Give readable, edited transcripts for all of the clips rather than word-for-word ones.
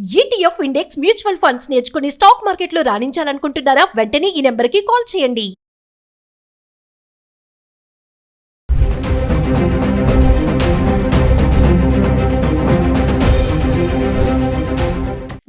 ETF index mutual funds నేర్చుకుని stock మార్కెట్లో రాణించాలనుకుంటున్నారా? వెంటనే ఈ నెంబర్కి కాల్ చేయండి.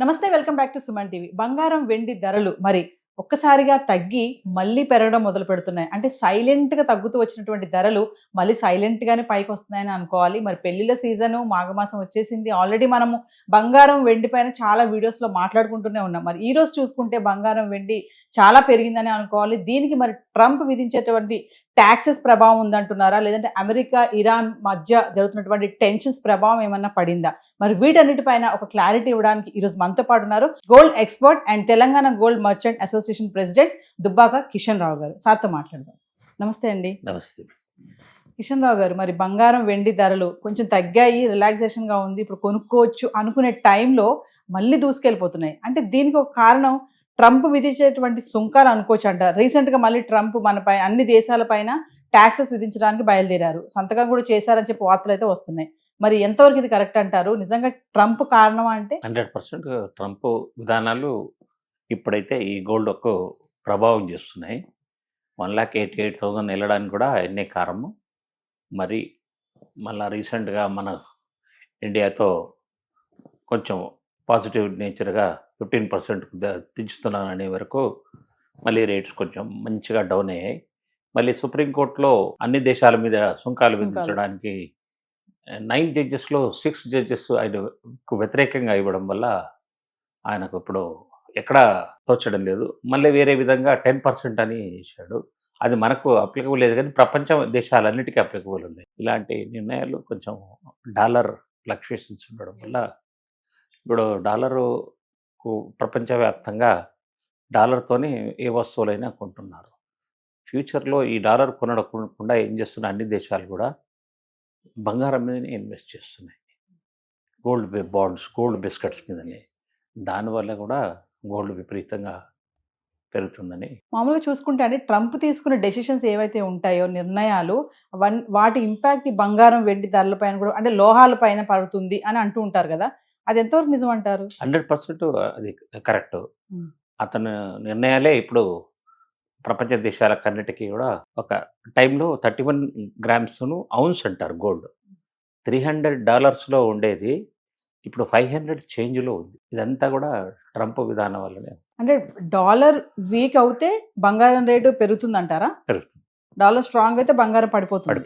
నమస్తే, welcome back to Suman TV. బంగారం వెండి ధరలు మరి ఒక్కసారిగా తగ్గి మళ్ళీ పెరగడం మొదలు పెడుతున్నాయి. అంటే సైలెంట్గా తగ్గుతూ వచ్చినటువంటి ధరలు మళ్ళీ సైలెంట్గానే పైకి వస్తున్నాయని అనుకోవాలి. మరి పెళ్లిళ్ళ సీజను మాఘమాసం వచ్చేసింది. ఆల్రెడీ మనము బంగారం వెండి పైన చాలా వీడియోస్లో మాట్లాడుకుంటూనే ఉన్నాం. మరి ఈ రోజు చూసుకుంటే బంగారం వెండి చాలా పెరిగిందని అనుకోవాలి. దీనికి మరి ట్రంప్ విధించేటువంటి ట్యాక్సెస్ ప్రభావం ఉందంటున్నారా, లేదంటే అమెరికా ఇరాన్ మధ్య జరుగుతున్నటువంటి టెన్షన్స్ ప్రభావం ఏమన్నా పడిందా? మరి వీటన్నిటిపైన ఒక క్లారిటీ ఇవ్వడానికి ఈరోజు మనతో పాటు ఉన్నారు gold expert and Telangana gold merchant association president Dubbaka Kishan Rao garu. సార్తో మాట్లాడదాం. నమస్తే అండి. నమస్తే కిషన్ రావు గారు, మరి బంగారం వెండి ధరలు కొంచెం తగ్గాయి, రిలాక్సేషన్గా ఉంది, ఇప్పుడు కొనుక్కోవచ్చు అనుకునే టైంలో మళ్ళీ దూసుకెళ్ళిపోతున్నాయి. అంటే దీనికి ఒక కారణం ట్రంప్ విధించేటువంటి సుంకాలు అనుకోవచ్చు అంటారు. రీసెంట్గా మళ్ళీ ట్రంప్ మనపై అన్ని దేశాలపైన ట్యాక్సెస్ విధించడానికి బయలుదేరారు. సంతకం కూడా చేశారని చెప్పి వార్తలు అయితే వస్తున్నాయి. మరి ఎంతవరకు ఇది కరెక్ట్ అంటారు? నిజంగా ట్రంప్ కారణమా? అంటే 100% ట్రంప్ విధానాలు ఇప్పుడైతే ఈ గోల్డ్కు ప్రభావం చేస్తున్నాయి. 1,88,000 వెళ్ళడానికి కూడా ఎన్నే కారణము. మరి మళ్ళీ రీసెంట్గా మన ఇండియాతో కొంచెం పాజిటివ్ నేచర్గా 15% దించుతున్నాననే వరకు మళ్ళీ రేట్స్ కొంచెం మంచిగా డౌన్ అయ్యాయి. మళ్ళీ సుప్రీంకోర్టులో అన్ని దేశాల మీద సుంకాలు విధించడానికి 9 జడ్జెస్లో 6 జడ్జెస్ ఆయనకు వ్యతిరేకంగా ఇవ్వడం వల్ల ఆయనకు ఇప్పుడు ఎక్కడా తోచడం లేదు. మళ్ళీ వేరే విధంగా 10% అని ఇచ్చాడు. అది మనకు అప్లికబుల్ లేదు, కానీ ప్రపంచ దేశాలన్నిటికీ అప్లికబుల్ ఉన్నాయి. ఇలాంటి నిర్ణయాలు కొంచెం డాలర్ ఫ్లక్చుయేషన్స్ ఉండడం వల్ల ఇప్పుడు డాలరు ప్రపంచవ్యాప్తంగా డాలర్తోనే ఏ వస్తువులైనా కొంటున్నారు. ఫ్యూచర్లో ఈ డాలర్ కొనకుండా ఏం చేస్తున్న అన్ని దేశాలు కూడా బంగారం మీదనే ఇన్వెస్ట్ చేస్తున్నాయి. గోల్డ్ బాండ్స్, గోల్డ్ బిస్కెట్స్ మీదనే. దానివల్ల కూడా గోల్డ్ విపరీతంగా పెరుగుతుందని. మామూలుగా చూసుకుంటే అంటే ట్రంప్ తీసుకున్న డెసిషన్స్ ఏవైతే ఉంటాయో నిర్ణయాలు, వాటి ఇంపాక్ట్ ఈ బంగారం వెండి ధరల పైన కూడా, అంటే లోహాల పైన పడుతుంది అని అంటూ ఉంటారు కదా, అది ఎంతవరకు నిజం అంటారు? 100% అది కరెక్ట్. అతని నిర్ణయాలే ఇప్పుడు ప్రపంచ దేశాలకన్నిటికీ కూడా ఒక టైంలో 31 గ్రామ్స్ను ఔన్స్ అంటారు గోల్డ్. $300 ఉండేది ఇప్పుడు 500 చేంజ్లో ఉంది. ఇదంతా కూడా ట్రంప్ విధానం వల్లనే. అంటే డాలర్ వీక్ అవుతే బంగారం రేటు పెరుగుతుంది అంటారా? పెరుగుతుంది. డాలర్ స్ట్రాంగ్ అయితే బంగారం పడిపోతుంది.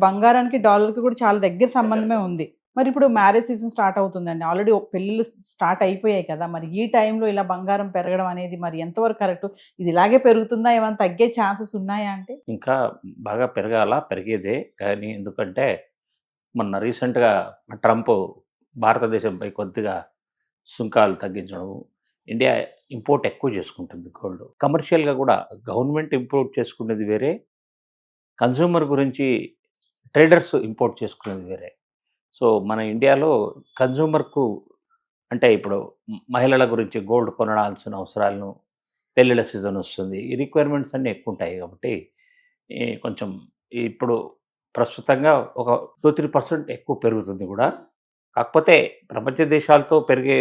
బంగారానికి డాలర్కి కూడా చాలా దగ్గర సంబంధమే ఉంది. మరి ఇప్పుడు మ్యారేజ్ సీజన్ స్టార్ట్ అవుతుందండి. ఆల్రెడీ పెళ్ళిళ్ళు స్టార్ట్ అయిపోయాయి కదా, మరి ఈ టైంలో ఇలా బంగారం పెరగడం అనేది మరి ఎంతవరకు కరెక్ట్? ఇది ఇలాగే పెరుగుతుందా, ఏమైనా తగ్గే ఛాన్సెస్ ఉన్నాయా? అంటే ఇంకా బాగా పెరిగేదే. కానీ ఎందుకంటే మొన్న రీసెంట్గా ట్రంప్ భారతదేశంపై కొద్దిగా సుంకాలు తగ్గించడం, ఇండియా ఇంపోర్ట్ ఎక్కువ చేసుకుంటుంది గోల్డ్. కమర్షియల్గా కూడా గవర్నమెంట్ ఇంపోర్ట్ చేసుకునేది వేరే, కన్జ్యూమర్ గురించి ట్రేడర్స్ ఇంపోర్ట్ చేసుకునేది వేరే. సో మన ఇండియాలో కన్జ్యూమర్కు అంటే ఇప్పుడు మహిళల గురించి గోల్డ్ కొనాల్సిన అవసరాలను, పెళ్ళిళ్ళ సీజన్ వస్తుంది, ఈ రిక్వైర్మెంట్స్ అన్నీ ఎక్కువ ఉంటాయి. కాబట్టి కొంచెం ఇప్పుడు ప్రస్తుతంగా ఒక 2-3% ఎక్కువ పెరుగుతుంది కూడా. కాకపోతే ప్రపంచ దేశాలతో పెరిగే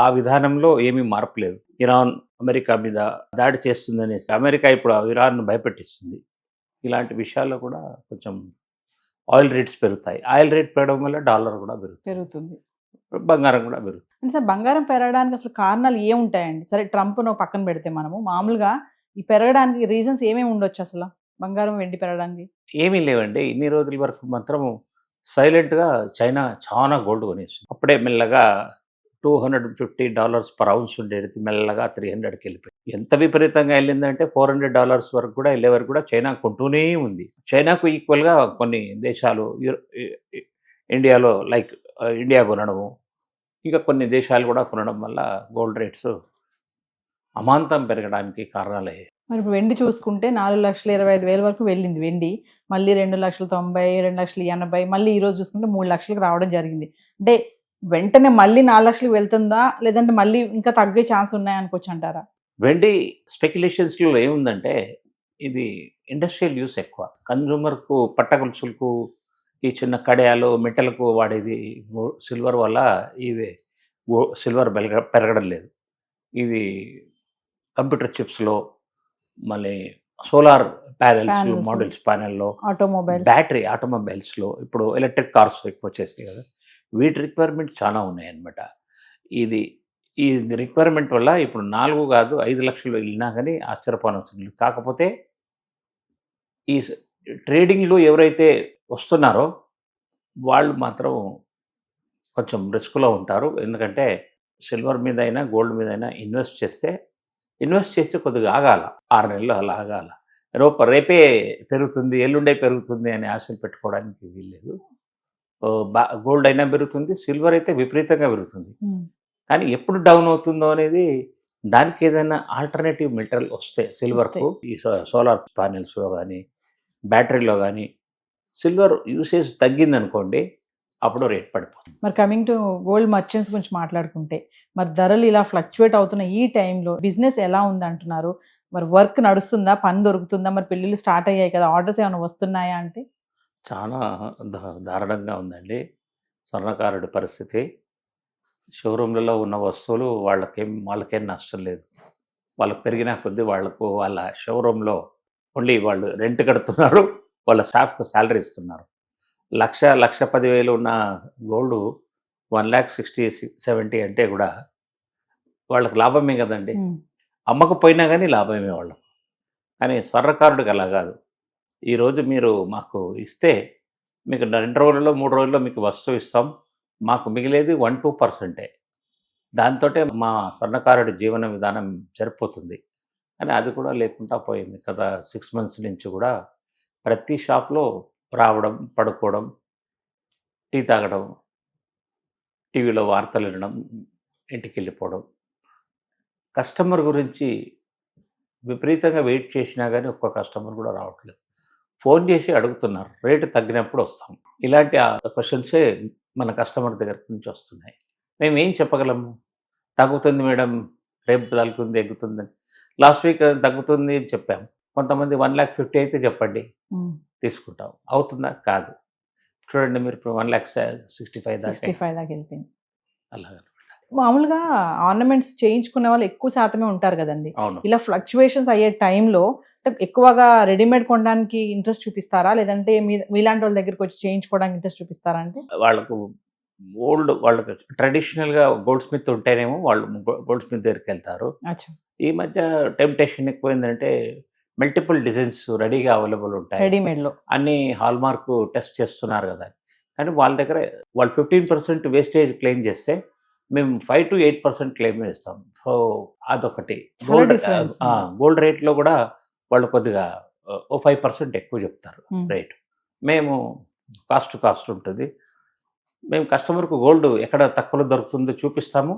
ఆ విధానంలో ఏమీ మార్పు లేదు. ఇరాన్ అమెరికా మీద దాడి చేస్తుందనేసి అమెరికా ఇప్పుడు ఇరాన్ను భయపెట్టిస్తుంది. ఇలాంటి విషయాల్లో కూడా కొంచెం ఆయిల్ రేట్స్ పెరుగుతాయి. ఆయిల్ రేట్ పెరగడం వల్ల డాలర్ కూడా పెరుగుతుంది, బంగారం కూడా పెరుగుతుంది. అంటే సార్, బంగారం పెరగడానికి అసలు కారణాలు ఏముంటాయండి? సరే, ట్రంప్ను పక్కన పెడితే మనము మామూలుగా ఈ పెరగడానికి రీజన్స్ ఏమేమి ఉండొచ్చు అసలు బంగారం వెండి పెరగడానికి? ఏమీ లేవండి. ఇన్ని రోజుల వరకు మాత్రం సైలెంట్గా చైనా చాలా గోల్డ్ కొనేస్తుంది. అప్పుడే మెల్లగా $250 పర్ ఔన్స్ ఉండేది మెల్లగా 300కి వెళ్ళిపోయింది. ఎంత విపరీతంగా వెళ్ళిందంటే $400 వరకు కూడా వెళ్ళే వరకు కూడా చైనా కొంటూనే ఉంది. చైనాకు ఈక్వల్గా కొన్ని దేశాలు ఇండియాలో లైక్ ఇండియా కొనడము, ఇంకా కొన్ని దేశాలు కూడా కొనడం వల్ల గోల్డ్ రేట్స్ అమాంతం పెరగడానికి కారణాలయ్యాయి. మరి ఇప్పుడు వెండి చూసుకుంటే 4,25,000 వరకు వెళ్ళింది వెండి. మళ్ళీ 2,90,000, 2,80,000, మళ్ళీ ఈరోజు చూసుకుంటే 3 లక్షలకు రావడం జరిగింది. అంటే వెంటనే మళ్ళీ 4 లక్షలకు వెళ్తుందా, లేదంటే మళ్ళీ ఇంకా తగ్గే ఛాన్స్ ఉన్నాయనుకోవచ్చు అంటారా? వెండి స్పెక్యులేషన్స్లో ఏముందంటే ఇది ఇండస్ట్రియల్ యూస్ ఎక్కువ. కన్జ్యూమర్కు పట్టగొలుసులకు, ఈ చిన్న కడియాలు మెటల్కు వాడేది సిల్వర్ వల్ల ఇవి సిల్వర్ పెరగడం లేదు. ఇది కంప్యూటర్ చిప్స్లో, మళ్ళీ సోలార్ ప్యానెల్స్, Panels. మోడల్స్ ప్యానెల్లో, ఆటోమొబైల్. బ్యాటరీ ఆటోమొబైల్స్లో, ఇప్పుడు ఎలక్ట్రిక్ కార్స్ ఎక్కువ వచ్చేసాయి కదా, వీటి రిక్వైర్మెంట్ చాలా ఉన్నాయన్నమాట. ఇది ఈ రిక్వైర్మెంట్ వల్ల ఇప్పుడు 4 కాదు 5 లక్షలు వెళ్ళినా కానీ ఆశ్చర్యపోనవసరం లేదు. కాకపోతే ఈ ట్రేడింగ్లో ఎవరైతే వస్తున్నారో వాళ్ళు మాత్రం కొంచెం రిస్క్లో ఉంటారు. ఎందుకంటే సిల్వర్ మీద అయినా గోల్డ్ మీద అయినా ఇన్వెస్ట్ చేస్తే కొద్దిగా ఆగాల, 6 నెలలు అలా ఆగాల. రేపే పెరుగుతుంది, ఎల్లుండే పెరుగుతుంది అని ఆశలు పెట్టుకోవడానికి వీల్లేదు. గోల్డ్ అయినా పెరుగుతుంది, సిల్వర్ అయితే విపరీతంగా పెరుగుతుంది. కానీ ఎప్పుడు డౌన్ అవుతుందో అనేది, దానికి ఏదైనా ఆల్టర్నేటివ్ మెటీరియల్ వస్తే సిల్వర్కు, ఈ సోలార్ ప్యానెల్స్లో కానీ బ్యాటరీలో కానీ సిల్వర్ యూసేజ్ తగ్గిందనుకోండి, అప్పుడు రేట్ పడిపోతుంది. మరి కమింగ్ టు గోల్డ్ మర్చెంట్స్ గురించి మాట్లాడుకుంటే, మరి ధరలు ఇలా ఫ్లక్చువేట్ అవుతున్న ఈ టైంలో బిజినెస్ ఎలా ఉంది అంటున్నారు? మరి వర్క్ నడుస్తుందా, పని దొరుకుతుందా? మరి పెళ్ళిళ్ళు స్టార్ట్ అయ్యాయి కదా, ఆర్డర్స్ ఏమైనా వస్తున్నాయా అంటే? చాలా దారుణంగా ఉందండి స్వర్ణకారుడి పరిస్థితి. షోరూమ్లలో ఉన్న వస్తువులు వాళ్ళకేం నష్టం లేదు. వాళ్ళకి పెరిగిన కొద్దీ వాళ్ళ షోరూంలో ఓన్లీ వాళ్ళు రెంట్ కడుతున్నారు, వాళ్ళ స్టాఫ్కు శాలరీ ఇస్తున్నారు. 1,10,000 ఉన్న గోల్డ్ 1,60,70 అంటే కూడా వాళ్ళకి లాభమే కదండి. అమ్మకపోయినా కానీ లాభమే వాళ్ళకు. కానీ స్వర్ణకారుడికి అలా కాదు. ఈరోజు మీరు మాకు ఇస్తే మీకు 2 రోజుల్లో 3 రోజుల్లో మీకు వస్తువు ఇస్తాం, మాకు మిగిలేది 1-2%. దాంతోటే మా స్వర్ణకారుడి జీవన విధానం సరిపోతుంది. కానీ అది కూడా లేకుండా పోయింది. గత 6 months నుంచి కూడా ప్రతి షాప్లో రావడం, పడుకోవడం, టీ తాగడం, టీవీలో వార్తలు వినడం, ఇంటికి వెళ్ళిపోవడం. కస్టమర్ గురించి విపరీతంగా వెయిట్ చేసినా కానీ ఒక్క కస్టమర్ కూడా రావట్లేదు. ఫోన్ చేసి అడుగుతున్నారు, రేటు తగ్గినప్పుడు వస్తాం. ఇలాంటి క్వశ్చన్సే మన కస్టమర్ దగ్గర నుంచి వస్తున్నాయి. మేము ఏం చెప్పగలము? తగ్గుతుంది మేడం, రేపు తగ్గుతుంది, ఎగ్గుతుందని. లాస్ట్ వీక్ తగ్గుతుంది అని చెప్పాము. కొంతమంది 1,50,000 అయితే చెప్పండి, తీసుకుంటాం. అవుతుందా? కాదు. చూడండి మీరు ఇప్పుడు 1,65,000 దాకా 65 దాకా వెళ్ళిపోయింది. అలాగనమాట. మామూలుగా ఆర్నమెంట్స్ చేయించుకునే వాళ్ళు ఎక్కువ శాతమే ఉంటారు కదండి. అవును. ఇలా ఫ్లక్చువేషన్స్ అయ్యే టైంలో ఎక్కువగా రెడీమేడ్ కొనడానికి ఇంట్రెస్ట్ చూపిస్తారా, లేదంటే మీలాంటి వాళ్ళ దగ్గరికి వచ్చి చేయించుకోవడానికి ఇంట్రెస్ట్ చూపిస్తారా? అంటే వాళ్ళకి ట్రెడిషనల్గా గోల్డ్ స్మిత్ ఉంటేనేమో వాళ్ళు గోల్డ్ స్మిత్ దగ్గరికి వెళ్తారు. అచ్చా, ఈ మధ్య టెంప్టేషన్ ఎక్కువైందంటే మల్టిపుల్ డిజైన్స్ రెడీగా అవైలబుల్ ఉంటాయి. రెడీమేడ్లో అన్ని హాల్మార్క్ టెస్ట్ చేస్తున్నారు కదా. కానీ వాళ్ళ దగ్గర వాళ్ళు 15% వేస్టేజ్ క్లెయిమ్ చేస్తే మేము 5 to 8% క్లెయిమ్ చేస్తాం. సో అదొకటి. చాలా difference ఉంది. గోల్డ్ రేట్లో కూడా వాళ్ళు కొద్దిగా 5% ఎక్కువ చెప్తారు రేట్. మేము కాస్ట్ ఉంటుంది. మేము కస్టమర్కు గోల్డ్ ఎక్కడ తక్కువలో దొరుకుతుందో చూపిస్తాము,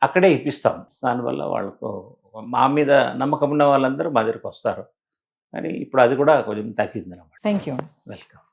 అక్కడే ఇప్పిస్తాము. దానివల్ల వాళ్ళకు మా మీద నమ్మకం ఉన్న వాళ్ళందరూ మా దగ్గరికి వస్తారు. కానీ ఇప్పుడు అది కూడా కొంచెం తగ్గింది అన్నమాట. Thank you. వెల్కమ్.